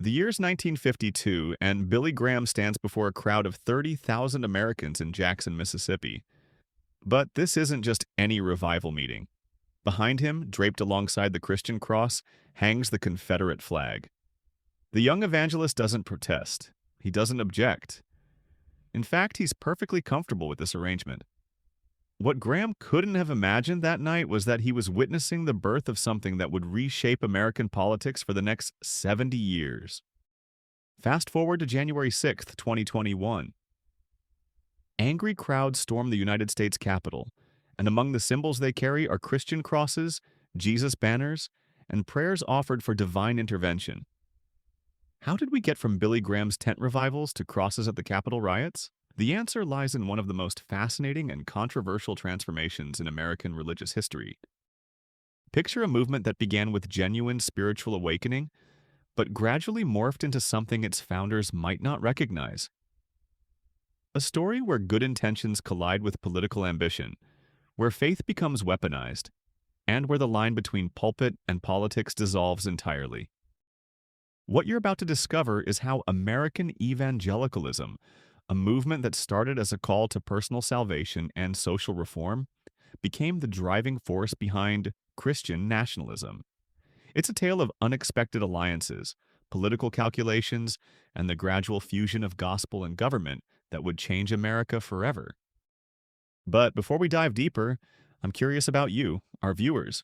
The year's 1952, and Billy Graham stands before a crowd of 30,000 Americans in Jackson, Mississippi. But this isn't just any revival meeting. Behind him, draped alongside the Christian cross, hangs the Confederate flag. The young evangelist doesn't protest. He doesn't object. In fact, he's perfectly comfortable with this arrangement. What Graham couldn't have imagined that night was that he was witnessing the birth of something that would reshape American politics for the next 70 years. Fast forward to January 6th, 2021. Angry crowds storm the United States Capitol, and among the symbols they carry are Christian crosses, Jesus banners, and prayers offered for divine intervention. How did we get from Billy Graham's tent revivals to crosses at the Capitol riots? The answer lies in one of the most fascinating and controversial transformations in American religious history. Picture a movement that began with genuine spiritual awakening, but gradually morphed into something its founders might not recognize. A story where good intentions collide with political ambition, where faith becomes weaponized, and where the line between pulpit and politics dissolves entirely. What you're about to discover is how American evangelicalism, a movement that started as a call to personal salvation and social reform, became the driving force behind Christian nationalism. It's a tale of unexpected alliances, political calculations, and the gradual fusion of gospel and government that would change America forever. But before we dive deeper, I'm curious about you, our viewers.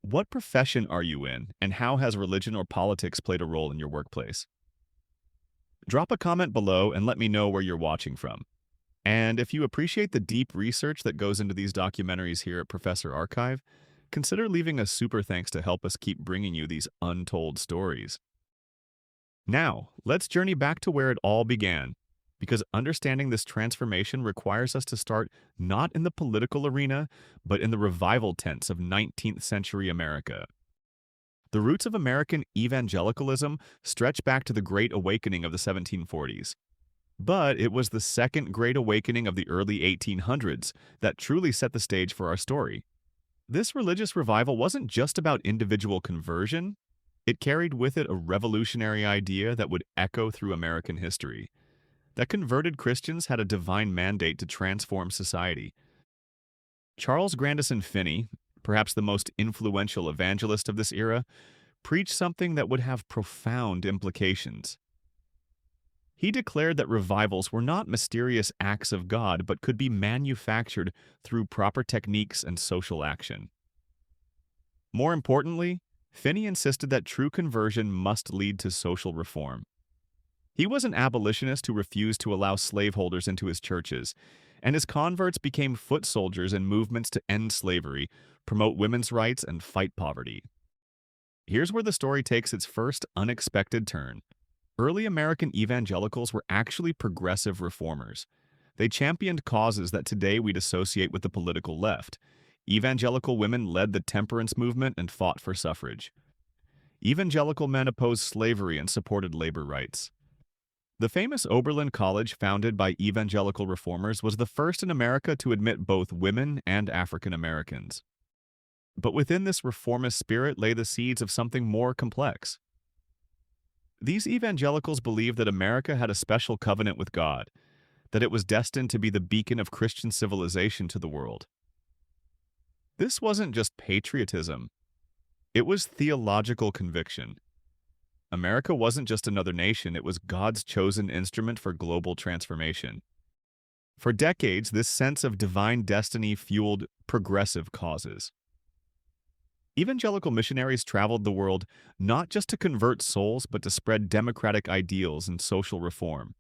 What profession are you in, and how has religion or politics played a role in your workplace? Drop a comment below and let me know where you're watching from. And if you appreciate the deep research that goes into these documentaries here at Professor Archive, consider leaving a super thanks to help us keep bringing you these untold stories. Now, let's journey back to where it all began, because understanding this transformation requires us to start not in the political arena, but in the revival tents of 19th century America. The roots of American evangelicalism stretch back to the Great Awakening of the 1740s. But it was the Second Great Awakening of the early 1800s that truly set the stage for our story. This religious revival wasn't just about individual conversion. It carried with it a revolutionary idea that would echo through American history, that converted Christians had a divine mandate to transform society. Charles Grandison Finney, perhaps the most influential evangelist of this era, preached something that would have profound implications. He declared that revivals were not mysterious acts of God, but could be manufactured through proper techniques and social action. More importantly, Finney insisted that true conversion must lead to social reform. He was an abolitionist who refused to allow slaveholders into his churches, and his converts became foot soldiers in movements to end slavery, promote women's rights, and fight poverty. Here's where the story takes its first unexpected turn. Early American evangelicals were actually progressive reformers. They championed causes that today we'd associate with the political left. Evangelical women led the temperance movement and fought for suffrage. Evangelical men opposed slavery and supported labor rights. The famous Oberlin College, founded by evangelical reformers, was the first in America to admit both women and African Americans. But within this reformist spirit lay the seeds of something more complex. These evangelicals believed that America had a special covenant with God, that it was destined to be the beacon of Christian civilization to the world. This wasn't just patriotism. It was theological conviction. America wasn't just another nation, it was God's chosen instrument for global transformation. For decades, this sense of divine destiny fueled progressive causes. Evangelical missionaries traveled the world not just to convert souls, but to spread democratic ideals and social reform.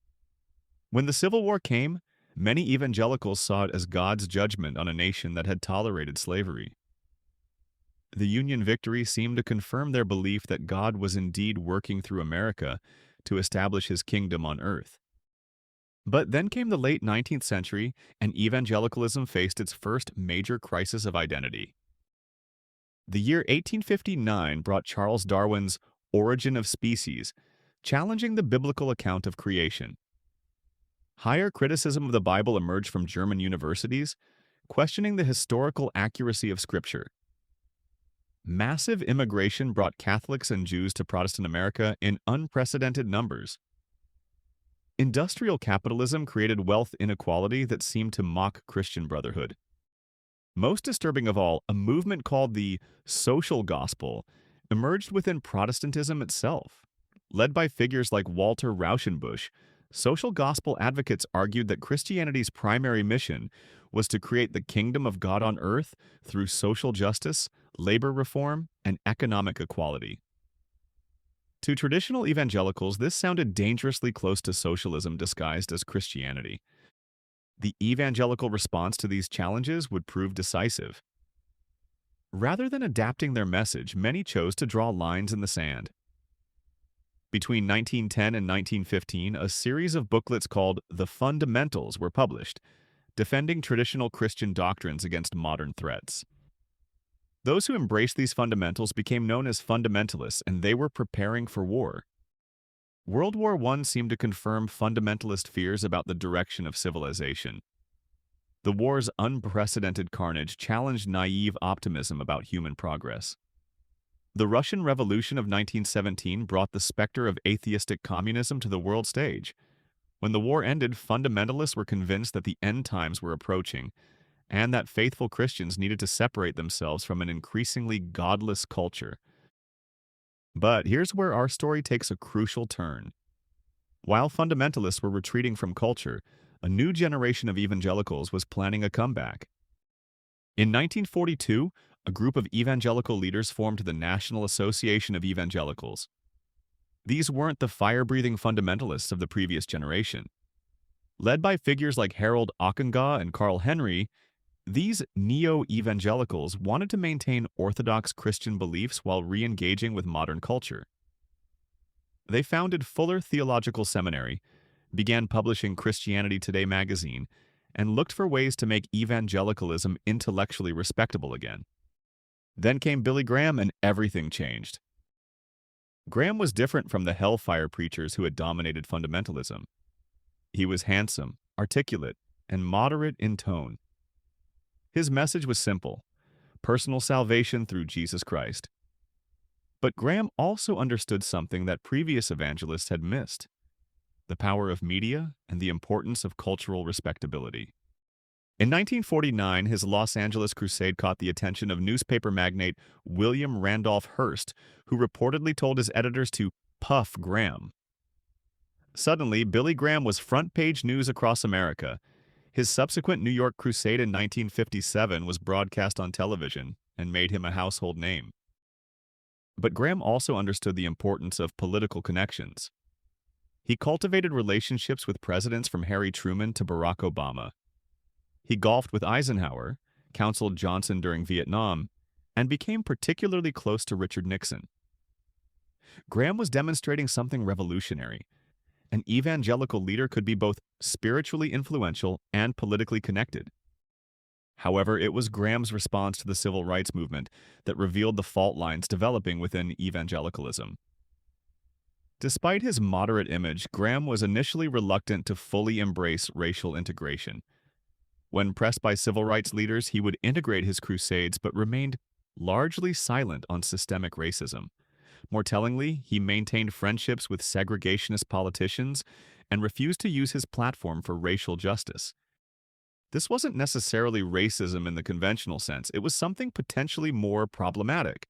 When the Civil War came, many evangelicals saw it as God's judgment on a nation that had tolerated slavery. The Union victory seemed to confirm their belief that God was indeed working through America to establish his kingdom on earth. But then came the late 19th century, and evangelicalism faced its first major crisis of identity. The year 1859 brought Charles Darwin's Origin of Species, challenging the biblical account of creation. Higher criticism of the Bible emerged from German universities, questioning the historical accuracy of Scripture. Massive immigration brought Catholics and Jews to Protestant America in unprecedented numbers. Industrial capitalism created wealth inequality that seemed to mock Christian brotherhood. Most disturbing of all, a movement called the social gospel emerged within Protestantism itself. Led by figures like Walter Rauschenbusch, social gospel advocates argued that Christianity's primary mission was to create the kingdom of God on earth through social justice, labor reform, and economic equality. To traditional evangelicals, this sounded dangerously close to socialism disguised as Christianity. The evangelical response to these challenges would prove decisive. Rather than adapting their message, many chose to draw lines in the sand. Between 1910 and 1915, a series of booklets called The Fundamentals were published, defending traditional Christian doctrines against modern threats. Those who embraced these fundamentals became known as fundamentalists, and they were preparing for war. World War I seemed to confirm fundamentalist fears about the direction of civilization. The war's unprecedented carnage challenged naive optimism about human progress. The Russian Revolution of 1917 brought the specter of atheistic communism to the world stage. When the war ended, fundamentalists were convinced that the end times were approaching, and that faithful Christians needed to separate themselves from an increasingly godless culture. But here's where our story takes a crucial turn. While fundamentalists were retreating from culture, a new generation of evangelicals was planning a comeback. In 1942, a group of evangelical leaders formed the National Association of Evangelicals. These weren't the fire-breathing fundamentalists of the previous generation. Led by figures like Harold Ockenga and Carl Henry, these neo-evangelicals wanted to maintain Orthodox Christian beliefs while re-engaging with modern culture. They founded Fuller Theological Seminary, began publishing Christianity Today magazine, and looked for ways to make evangelicalism intellectually respectable again. Then came Billy Graham and everything changed. Graham was different from the hellfire preachers who had dominated fundamentalism. He was handsome, articulate, and moderate in tone. His message was simple: personal salvation through Jesus Christ. But Graham also understood something that previous evangelists had missed: the power of media and the importance of cultural respectability. In 1949, his Los Angeles crusade caught the attention of newspaper magnate William Randolph Hearst, who reportedly told his editors to puff Graham. Suddenly, Billy Graham was front-page news across America. His subsequent New York crusade in 1957 was broadcast on television and made him a household name. But Graham also understood the importance of political connections. He cultivated relationships with presidents from Harry Truman to Barack Obama. He golfed with Eisenhower, counseled Johnson during Vietnam, and became particularly close to Richard Nixon. Graham was demonstrating something revolutionary. An evangelical leader could be both spiritually influential and politically connected. However, it was Graham's response to the civil rights movement that revealed the fault lines developing within evangelicalism. Despite his moderate image, Graham was initially reluctant to fully embrace racial integration. When pressed by civil rights leaders, he would integrate his crusades but remained largely silent on systemic racism. More tellingly, he maintained friendships with segregationist politicians and refused to use his platform for racial justice. This wasn't necessarily racism in the conventional sense. It was something potentially more problematic: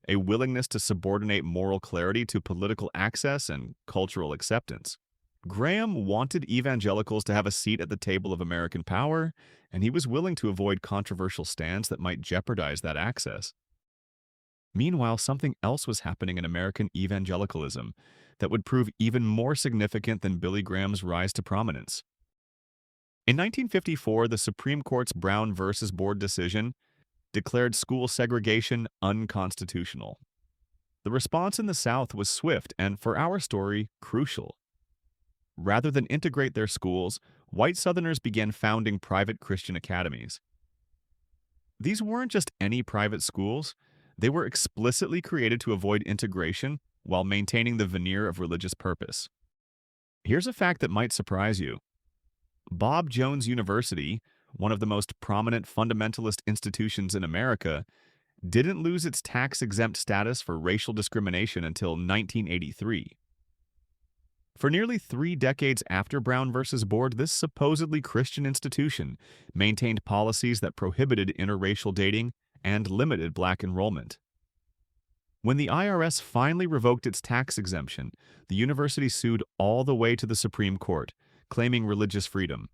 a willingness to subordinate moral clarity to political access and cultural acceptance. Graham wanted evangelicals to have a seat at the table of American power, and he was willing to avoid controversial stands that might jeopardize that access. Meanwhile, something else was happening in American evangelicalism that would prove even more significant than Billy Graham's rise to prominence. In 1954, the Supreme Court's Brown versus Board decision declared school segregation unconstitutional. The response in the South was swift and, for our story, crucial. Rather than integrate their schools, white Southerners began founding private Christian academies. These weren't just any private schools. They were explicitly created to avoid integration while maintaining the veneer of religious purpose. Here's a fact that might surprise you. Bob Jones University, one of the most prominent fundamentalist institutions in America, didn't lose its tax-exempt status for racial discrimination until 1983. For nearly 3 decades after Brown versus Board, this supposedly Christian institution maintained policies that prohibited interracial dating and limited black enrollment. When the IRS finally revoked its tax exemption, the university sued all the way to the Supreme Court, claiming religious freedom.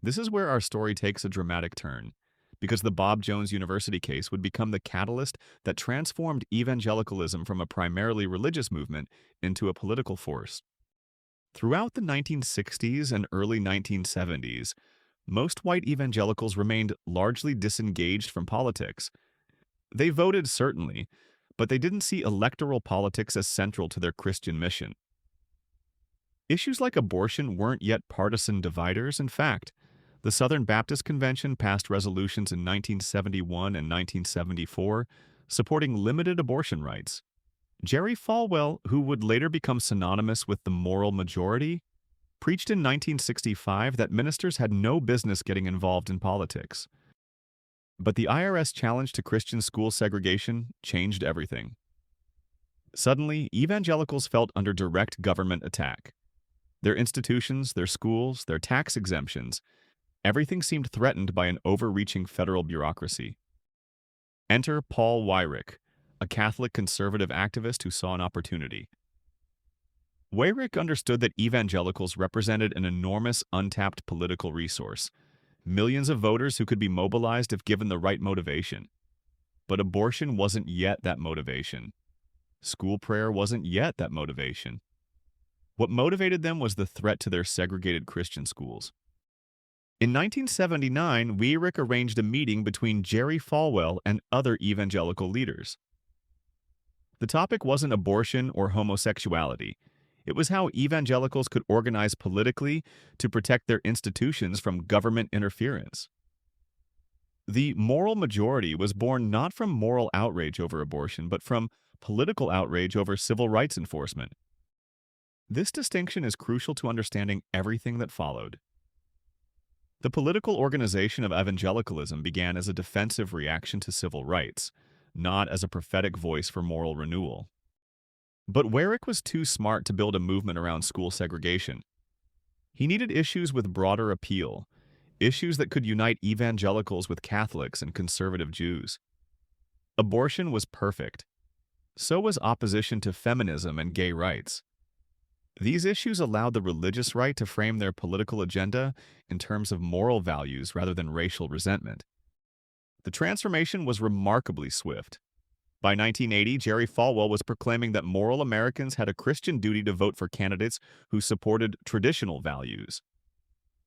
This is where our story takes a dramatic turn, because the Bob Jones University case would become the catalyst that transformed evangelicalism from a primarily religious movement into a political force. Throughout the 1960s and early 1970s, most white evangelicals remained largely disengaged from politics. They voted, certainly, but they didn't see electoral politics as central to their Christian mission. Issues like abortion weren't yet partisan dividers. In fact, the Southern Baptist Convention passed resolutions in 1971 and 1974 supporting limited abortion rights. Jerry Falwell, who would later become synonymous with the moral majority, preached in 1965 that ministers had no business getting involved in politics. But the IRS challenge to Christian school segregation changed everything. Suddenly, evangelicals felt under direct government attack. Their institutions, their schools, their tax exemptions, everything seemed threatened by an overreaching federal bureaucracy. Enter Paul Weyrich, a Catholic conservative activist who saw an opportunity. Weyrich understood that evangelicals represented an enormous untapped political resource, millions of voters who could be mobilized if given the right motivation. But abortion wasn't yet that motivation. School prayer wasn't yet that motivation. What motivated them was the threat to their segregated Christian schools. In 1979, Weyrich arranged a meeting between Jerry Falwell and other evangelical leaders. The topic wasn't abortion or homosexuality. It was how evangelicals could organize politically to protect their institutions from government interference. The moral majority was born not from moral outrage over abortion, but from political outrage over civil rights enforcement. This distinction is crucial to understanding everything that followed. The political organization of evangelicalism began as a defensive reaction to civil rights, not as a prophetic voice for moral renewal. But Weyrich was too smart to build a movement around school segregation. He needed issues with broader appeal, issues that could unite evangelicals with Catholics and conservative Jews. Abortion was perfect. So was opposition to feminism and gay rights. These issues allowed the religious right to frame their political agenda in terms of moral values rather than racial resentment. The transformation was remarkably swift. By 1980, Jerry Falwell was proclaiming that moral Americans had a Christian duty to vote for candidates who supported traditional values.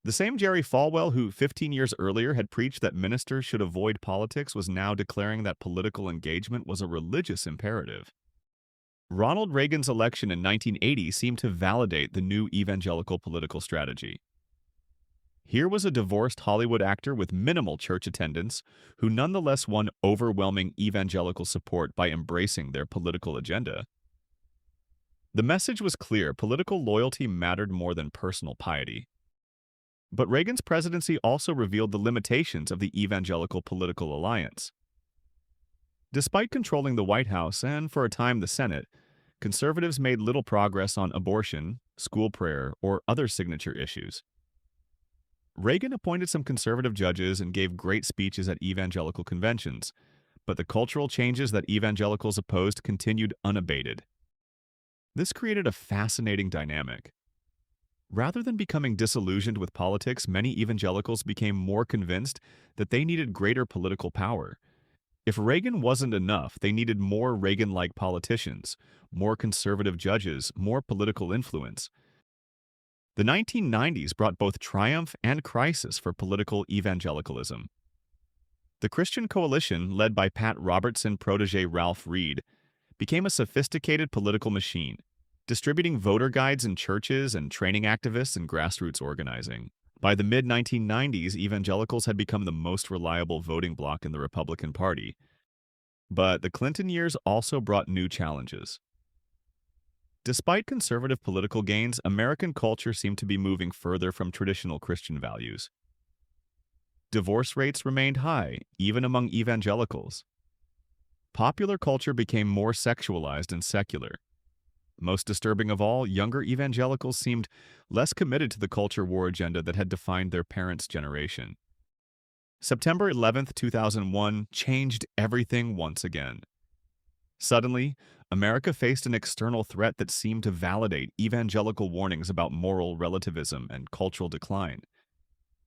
The same Jerry Falwell who 15 years earlier had preached that ministers should avoid politics was now declaring that political engagement was a religious imperative. Ronald Reagan's election in 1980 seemed to validate the new evangelical political strategy. Here was a divorced Hollywood actor with minimal church attendance who nonetheless won overwhelming evangelical support by embracing their political agenda. The message was clear: political loyalty mattered more than personal piety. But Reagan's presidency also revealed the limitations of the evangelical political alliance. Despite controlling the White House and, for a time, the Senate, conservatives made little progress on abortion, school prayer, or other signature issues. Reagan appointed some conservative judges and gave great speeches at evangelical conventions, but the cultural changes that evangelicals opposed continued unabated. This created a fascinating dynamic. Rather than becoming disillusioned with politics, many evangelicals became more convinced that they needed greater political power. If Reagan wasn't enough, they needed more Reagan-like politicians, more conservative judges, more political influence. The 1990s brought both triumph and crisis for political evangelicalism. The Christian Coalition, led by Pat Robertson protege Ralph Reed, became a sophisticated political machine, distributing voter guides in churches and training activists in grassroots organizing. By the mid-1990s, evangelicals had become the most reliable voting bloc in the Republican Party. But the Clinton years also brought new challenges. Despite conservative political gains, American culture seemed to be moving further from traditional Christian values. Divorce rates remained high, even among evangelicals. popular culture became more sexualized and secular. Most disturbing of all, younger evangelicals seemed less committed to the culture war agenda that had defined their parents' generation. September 11th, 2001 changed everything once again. Suddenly, America faced an external threat that seemed to validate evangelical warnings about moral relativism and cultural decline.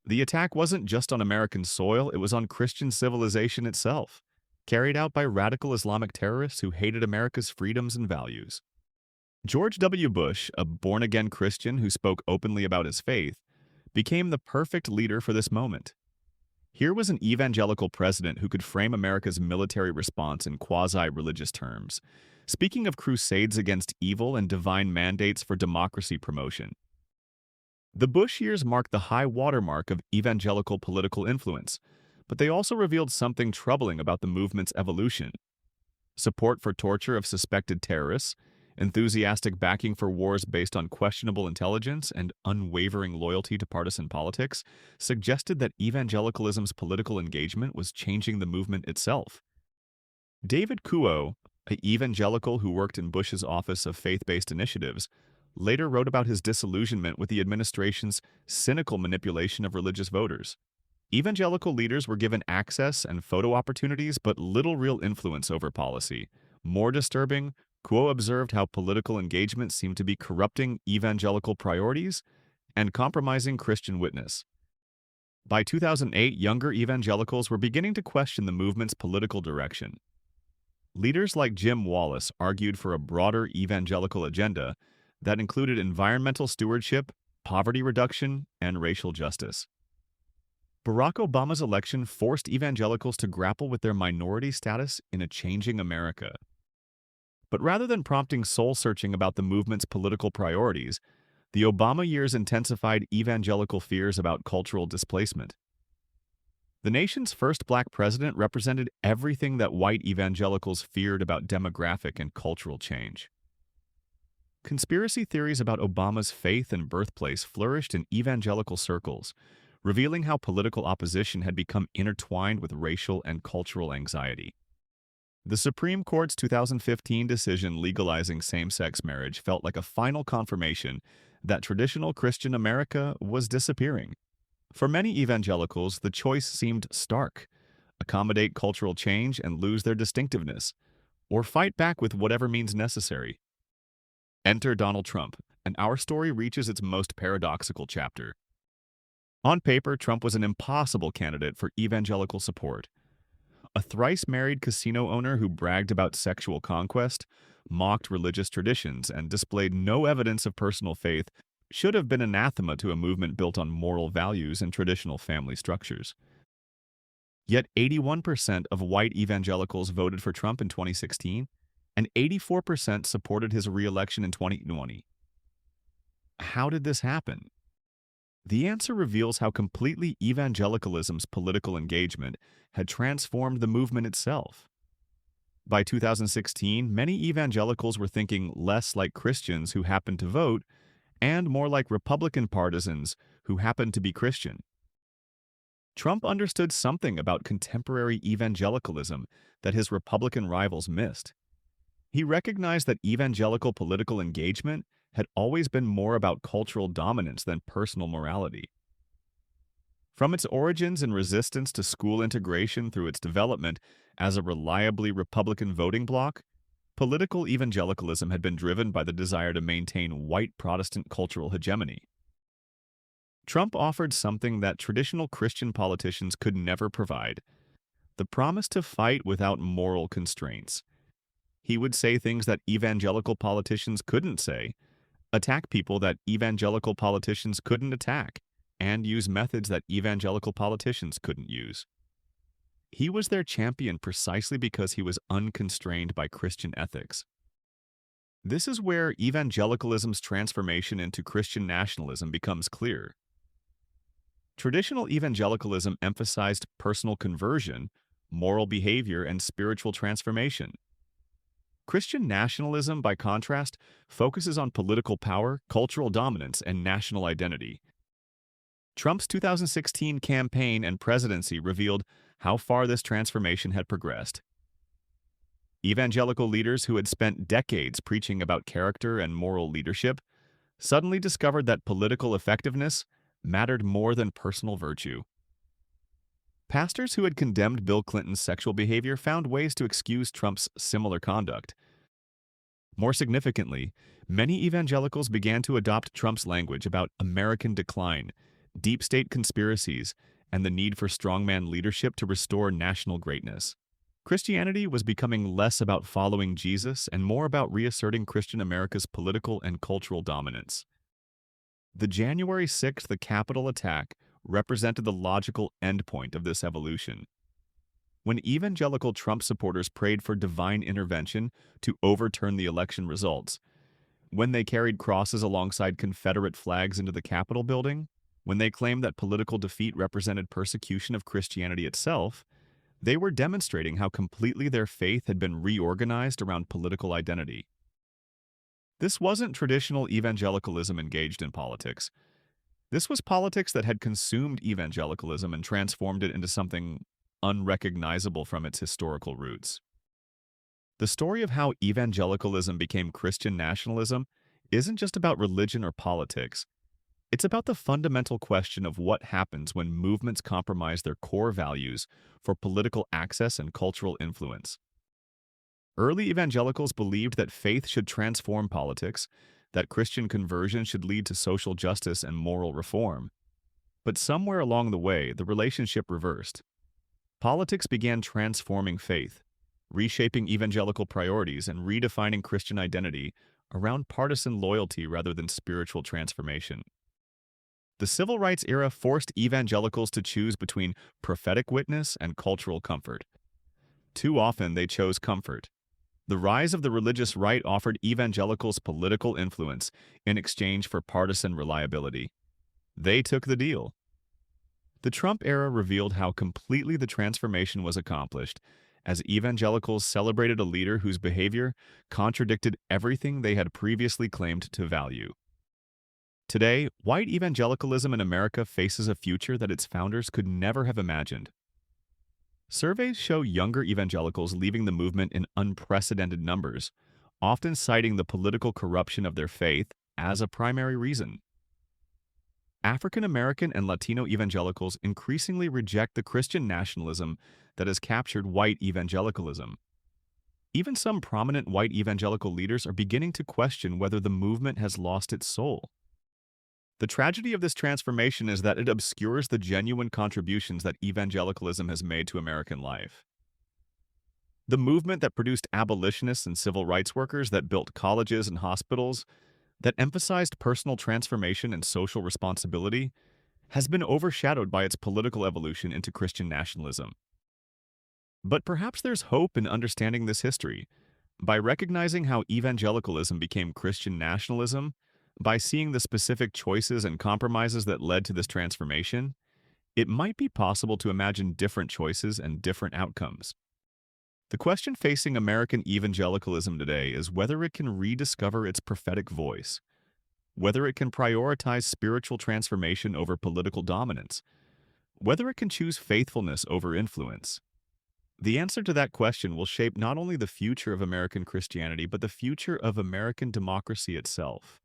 The attack wasn't just on American soil, it was on Christian civilization itself, carried out by radical Islamic terrorists who hated America's freedoms and values. George W. Bush, a born-again Christian who spoke openly about his faith, became the perfect leader for this moment. Here was an evangelical president who could frame America's military response in quasi-religious terms, speaking of crusades against evil and divine mandates for democracy promotion. The Bush years marked the high watermark of evangelical political influence, but they also revealed something troubling about the movement's evolution. Support for torture of suspected terrorists, enthusiastic backing for wars based on questionable intelligence, and unwavering loyalty to partisan politics suggested that evangelicalism's political engagement was changing the movement itself. David Kuo, an evangelical who worked in Bush's Office of Faith-Based Initiatives, later wrote about his disillusionment with the administration's cynical manipulation of religious voters. Evangelical leaders were given access and photo opportunities, but little real influence over policy. More disturbing, Kuo observed how political engagement seemed to be corrupting evangelical priorities and compromising Christian witness. By 2008, younger evangelicals were beginning to question the movement's political direction. Leaders like Jim Wallace argued for a broader evangelical agenda that included environmental stewardship, poverty reduction, and racial justice. Barack Obama's election forced evangelicals to grapple with their minority status in a changing America. But rather than prompting soul-searching about the movement's political priorities, the Obama years intensified evangelical fears about cultural displacement. The nation's first black president represented everything that white evangelicals feared about demographic and cultural change. Conspiracy theories about Obama's faith and birthplace flourished in evangelical circles, revealing how political opposition had become intertwined with racial and cultural anxiety. The Supreme Court's 2015 decision legalizing same-sex marriage felt like a final confirmation that traditional Christian America was disappearing. For many evangelicals, the choice seemed stark: accommodate cultural change and lose their distinctiveness, or fight back with whatever means necessary. Enter Donald Trump, and our story reaches its most paradoxical chapter. On paper, Trump was an impossible candidate for evangelical support. A thrice-married casino owner who bragged about sexual conquest, mocked religious traditions, and displayed no evidence of personal faith should have been anathema to a movement built on moral values and traditional family structures. Yet 81% of white evangelicals voted for Trump in 2016, and 84% supported his re-election in 2020. How did this happen? The answer reveals how completely evangelicalism's political engagement had transformed the movement itself. By 2016, many evangelicals were thinking less like Christians who happened to vote and more like Republican partisans who happened to be Christian. Trump understood something about contemporary evangelicalism that his Republican rivals missed. He recognized that evangelical political engagement had always been more about cultural dominance than personal morality. From its origins in resistance to school integration through its development as a reliably Republican voting bloc, political evangelicalism had been driven by the desire to maintain white Protestant cultural hegemony. Trump offered something that traditional Christian politicians could never provide: the promise to fight without moral constraints. He would say things that evangelical politicians couldn't say, attack people that evangelical politicians couldn't attack, and use methods that evangelical politicians couldn't use. He was their champion precisely because he was unconstrained by Christian ethics. This is where evangelicalism's transformation into Christian nationalism becomes clear. Traditional evangelicalism emphasized personal conversion, moral behavior, and spiritual transformation. Christian nationalism, by contrast, focuses on political power, cultural dominance, and national identity. Trump's 2016 campaign and presidency revealed how far this transformation had progressed. Evangelical leaders who had spent decades preaching about character and moral leadership suddenly discovered that political effectiveness mattered more than personal virtue. Pastors who had condemned Bill Clinton's sexual behavior found ways to excuse Trump's similar conduct. More significantly, many evangelicals began to adopt Trump's language about American decline, deep state conspiracies, and the need for strongman leadership to restore national greatness. Christianity was becoming less about following Jesus and more about reasserting Christian America's political and cultural dominance. The January 6th Capitol attack represented the logical endpoint of this evolution. When evangelical Trump supporters prayed for divine intervention to overturn the election results, when they carried crosses alongside Confederate flags into the Capitol building, when they claimed that political defeat represented persecution of Christianity itself, they were demonstrating how completely their faith had been reorganized around political identity. This wasn't traditional evangelicalism engaged in politics. This was politics that had consumed evangelicalism and transformed it into something unrecognizable from its historical roots. The story of how evangelicalism became Christian nationalism isn't just about religion or politics. It's about the fundamental question of what happens when movements compromise their core values for political access and cultural influence. Early evangelicals believed that faith should transform politics, that Christian conversion should lead to social justice and moral reform. But somewhere along the way, the relationship reversed. Politics began transforming faith, reshaping evangelical priorities and redefining Christian identity around partisan loyalty rather than spiritual transformation. The civil rights era forced evangelicals to choose between prophetic witness and cultural comfort. Too often they chose comfort. The rise of the religious right offered evangelicals political influence in exchange for partisan reliability. They took the deal. The Trump era revealed how completely the transformation was accomplished as evangelicals celebrated a leader whose behavior contradicted everything they had previously claimed to value. Today, white evangelicalism in America faces a future that its founders could never have imagined. Surveys show younger evangelicals leaving the movement in unprecedented numbers, often citing the political corruption of their faith as a primary reason. African American and Latino evangelicals increasingly reject the Christian nationalism that has captured white evangelicalism. Even some prominent white evangelical leaders are beginning to question whether the movement has lost its soul. The tragedy of this transformation is that it obscures the genuine contributions that evangelicalism has made to American life. The movement that produced abolitionists and civil rights workers, that built colleges and hospitals, that emphasized personal transformation and social responsibility, has been overshadowed by its political evolution into Christian nationalism. But perhaps there's hope in understanding this history. By recognizing how evangelicalism became Christian nationalism, by seeing the specific choices and compromises that led to this transformation, it might be possible to imagine different choices and different outcomes. The question facing American evangelicalism today is whether it can rediscover its prophetic voice, whether it can prioritize spiritual transformation over political dominance, whether it can choose faithfulness over influence. The answer to that question will shape not only the future of American Christianity, but the future of American democracy itself.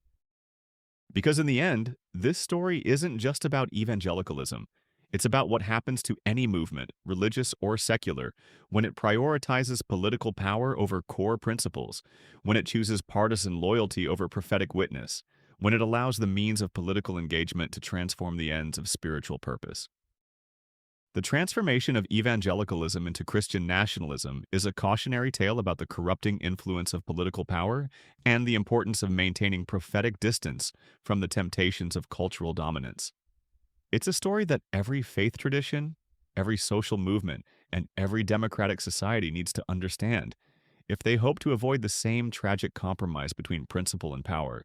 Because in the end, this story isn't just about evangelicalism. It's about what happens to any movement, religious or secular, when it prioritizes political power over core principles, when it chooses partisan loyalty over prophetic witness, when it allows the means of political engagement to transform the ends of spiritual purpose. The transformation of evangelicalism into Christian nationalism is a cautionary tale about the corrupting influence of political power and the importance of maintaining prophetic distance from the temptations of cultural dominance. It's a story that every faith tradition, every social movement, and every democratic society needs to understand if they hope to avoid the same tragic compromise between principle and power.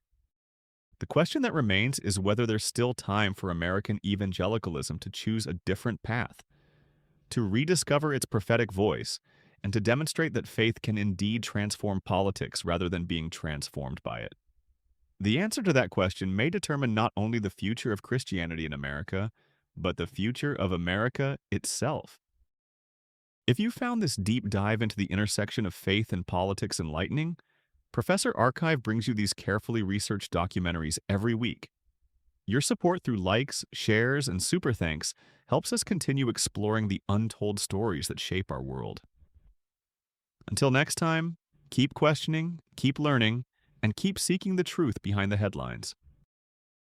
The question that remains is whether there's still time for American evangelicalism to choose a different path, to rediscover its prophetic voice, and to demonstrate that faith can indeed transform politics rather than being transformed by it. The answer to that question may determine not only the future of Christianity in America, but the future of America itself. If you found this deep dive into the intersection of faith and politics enlightening, Professor Archive brings you these carefully researched documentaries every week. Your support through likes, shares, and super thanks helps us continue exploring the untold stories that shape our world. Until next time, keep questioning, keep learning, and keep seeking the truth behind the headlines.